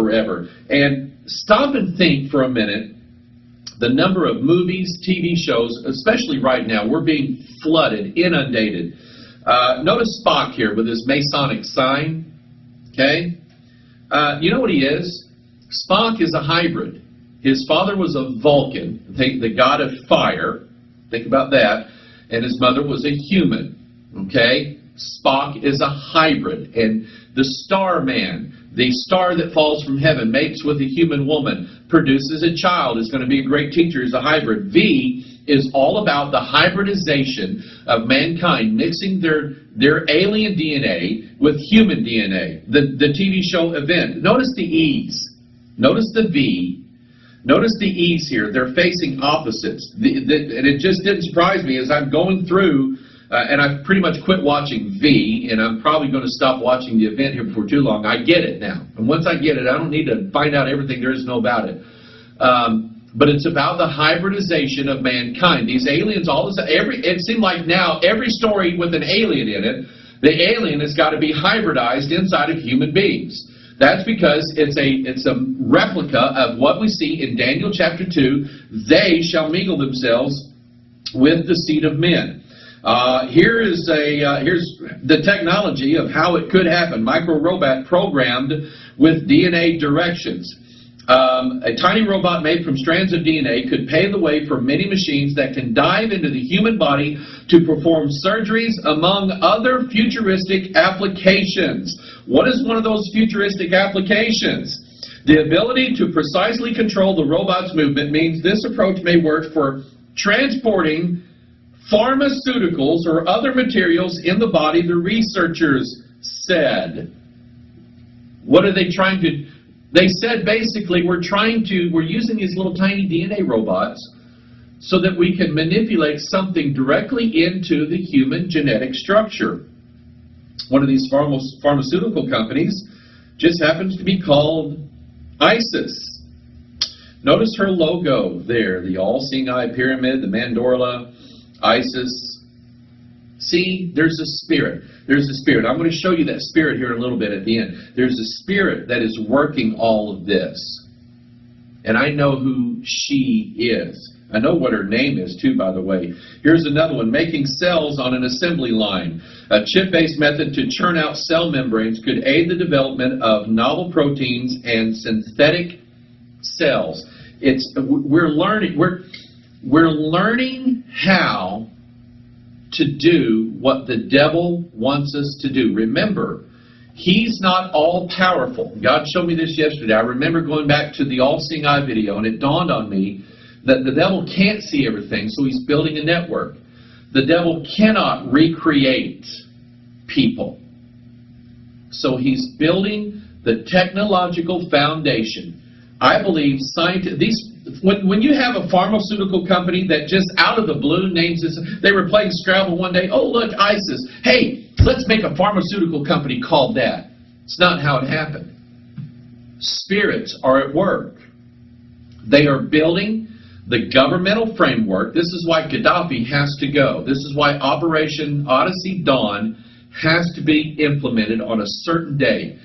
forever. And stop and think for a minute. The number of movies, TV shows, especially right now, we're being flooded, inundated. Notice Spock here with his Masonic sign. Okay? You know what he is? Spock is a hybrid. His father was a Vulcan, the god of fire. Think about that. And his mother was a human. Okay? Spock is a hybrid. And the Starman, the star that falls from heaven, mates with a human woman, produces a child, is going to be a great teacher, is a hybrid. V is all about the hybridization of mankind, mixing their alien DNA with human DNA. The TV show Event. Notice the E's. Notice the V. Notice the E's here. They're facing opposites. And it just didn't surprise me as I'm going through, and I've pretty much quit watching V, and I'm probably going to stop watching the Event here before too long. I get it now. And once I get it, I don't need to find out everything there is to know about it. But it's about the hybridization of mankind. These aliens, it seemed like now every story with an alien in it, the alien has got to be hybridized inside of human beings. That's because it's a replica of what we see in Daniel chapter 2. They shall mingle themselves with the seed of men. Here's the technology of how it could happen. Micro-robot programmed with DNA directions. A tiny robot made from strands of DNA could pave the way for many machines that can dive into the human body to perform surgeries, among other futuristic applications. What is one of those futuristic applications? The ability to precisely control the robot's movement means this approach may work for transporting pharmaceuticals or other materials in the body, the researchers said. What are they trying to... They said basically we're using these little tiny DNA robots so that we can manipulate something directly into the human genetic structure. One of these pharmaceutical companies just happens to be called ISIS. Notice her logo there, the all-seeing eye pyramid, the mandorla, ISIS. See, there's a spirit. There's a spirit. I'm going to show you that spirit here in a little bit at the end. There's a spirit that is working all of this. And I know who she is. I know what her name is, too, by the way. Here's another one, making cells on an assembly line. A chip-based method to churn out cell membranes could aid the development of novel proteins and synthetic cells. We're learning how to do what the devil wants us to do. Remember, he's not all-powerful. God showed me this yesterday. I remember going back to the all-seeing eye video, and it dawned on me that the devil can't see everything, so he's building a network. The devil cannot recreate people. So he's building the technological foundation. I believe when you have a pharmaceutical company that just out of the blue names this, they were playing Scrabble one day, oh look, ISIS, hey, let's make a pharmaceutical company called that. It's not how it happened. Spirits are at work. They are building the governmental framework. This is why Gaddafi has to go. This is why Operation Odyssey Dawn has to be implemented on a certain day.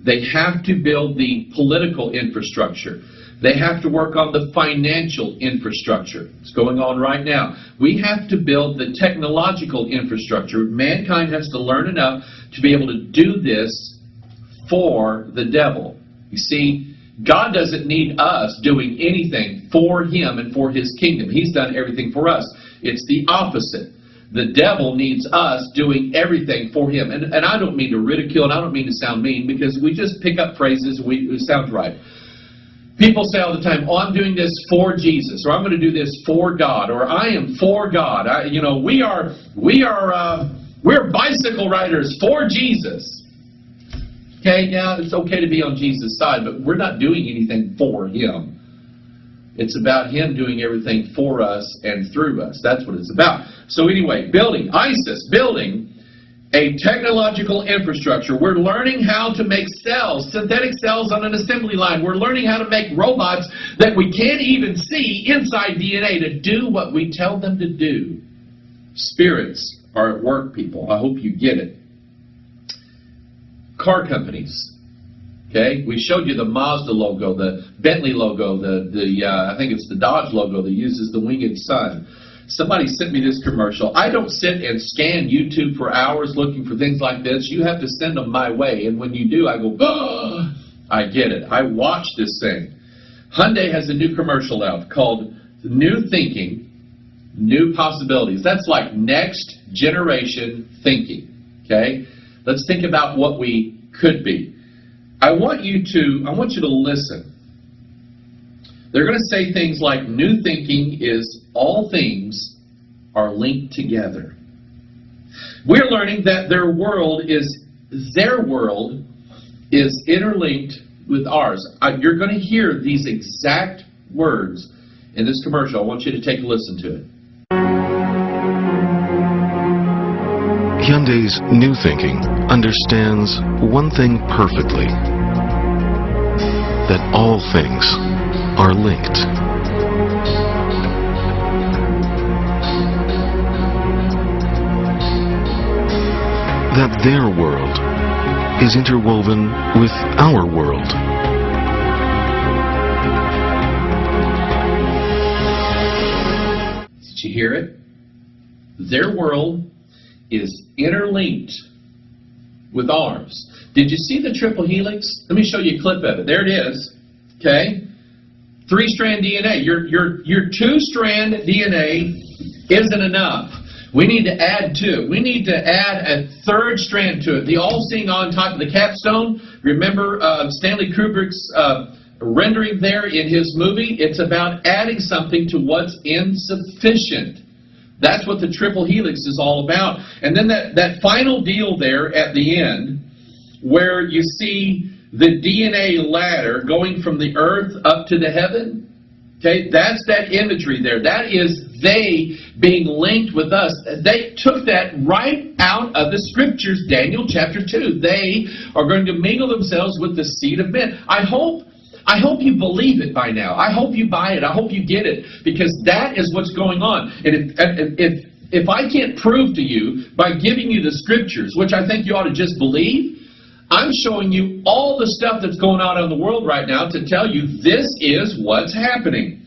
They have to build the political infrastructure. They have to work on the financial infrastructure. It's going on right now. We have to build the technological infrastructure. Mankind has to learn enough to be able to do this for the devil. You see, God doesn't need us doing anything for Him and for His kingdom. He's done everything for us. It's the opposite. The devil needs us doing everything for him. And I don't mean to ridicule, and I don't mean to sound mean, because we just pick up phrases and it sounds right. People say all the time, oh, I'm doing this for Jesus, or I'm going to do this for God, or I am for God. We're bicycle riders for Jesus. Okay, yeah, it's okay to be on Jesus' side, but we're not doing anything for Him. It's about Him doing everything for us and through us. That's what it's about. So anyway, building a technological infrastructure. We're learning how to make cells, synthetic cells on an assembly line. We're learning how to make robots that we can't even see inside DNA to do what we tell them to do. Spirits are at work, people. I hope you get it. Car companies Okay, we showed you the Mazda logo, the Bentley logo, I think it's the Dodge logo that uses the winged sun. Somebody sent me this commercial. I don't sit and scan YouTube for hours looking for things like this. You have to send them my way, and when you do, I go, oh, I get it. I watch this thing. Hyundai has a new commercial out called New Thinking, New Possibilities. That's like next generation thinking. Okay, let's think about what we could be. I want you to listen. They're going to say things like new thinking is all things are linked together. We're learning that their world is interlinked with ours. You're going to hear these exact words in this commercial. I want you to take a listen to it. Hyundai's New Thinking understands one thing perfectly, that all things are linked. That their world is interwoven with our world. Did you hear it? Their world is interlinked with ours. Did you see the triple helix? Let me show you a clip of it. There it is. Okay? 3-strand DNA. Your 2-strand DNA isn't enough. We need to add to it. We need to add a 3rd strand to it. The all-seeing on top of the capstone. Remember Stanley Kubrick's rendering there in his movie? It's about adding something to what's insufficient. That's what the triple helix is all about. And then that final deal there at the end, where you see the DNA ladder going from the earth up to the heaven, okay, that's that imagery there. That is they being linked with us. They took that right out of the scriptures, Daniel chapter 2. They are going to mingle themselves with the seed of men. I hope you believe it by now. I hope you buy it. I hope you get it, because that is what's going on. And if I can't prove to you by giving you the scriptures, which I think you ought to just believe, I'm showing you all the stuff that's going on in the world right now to tell you this is what's happening.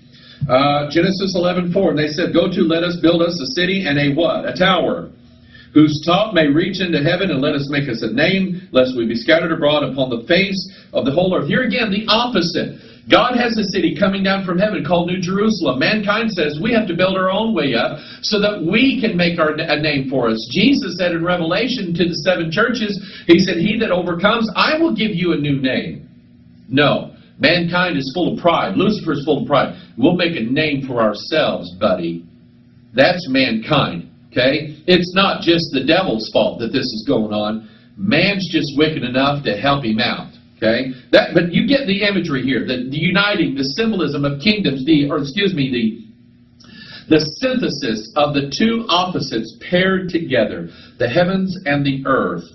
Genesis 11:4, and they said, "Go to, let us build us a city and a what? A tower, whose top may reach into heaven, and let us make us a name, lest we be scattered abroad upon the face of the whole earth." Here again, the opposite. God has a city coming down from heaven called New Jerusalem. Mankind says we have to build our own way up so that we can make a name for us. Jesus said in Revelation to the 7 churches, he said, "He that overcomes, I will give you a new name." No. Mankind is full of pride. Lucifer is full of pride. We'll make a name for ourselves, buddy. That's mankind. Okay? It's not just the devil's fault that this is going on. Man's just wicked enough to help him out. Okay? But you get the imagery here, the uniting, the symbolism of kingdoms, the synthesis of the two opposites paired together, the heavens and the earth,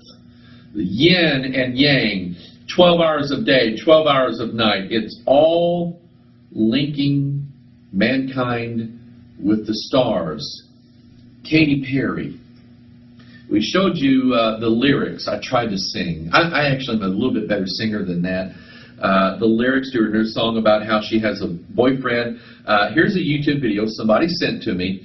the yin and yang, 12 hours of day, 12 hours of night. It's all linking mankind with the stars. Katy Perry. We showed you the lyrics. I tried to sing. I actually am a little bit better singer than that. The lyrics to her song about how she has a boyfriend. Here's a YouTube video somebody sent to me.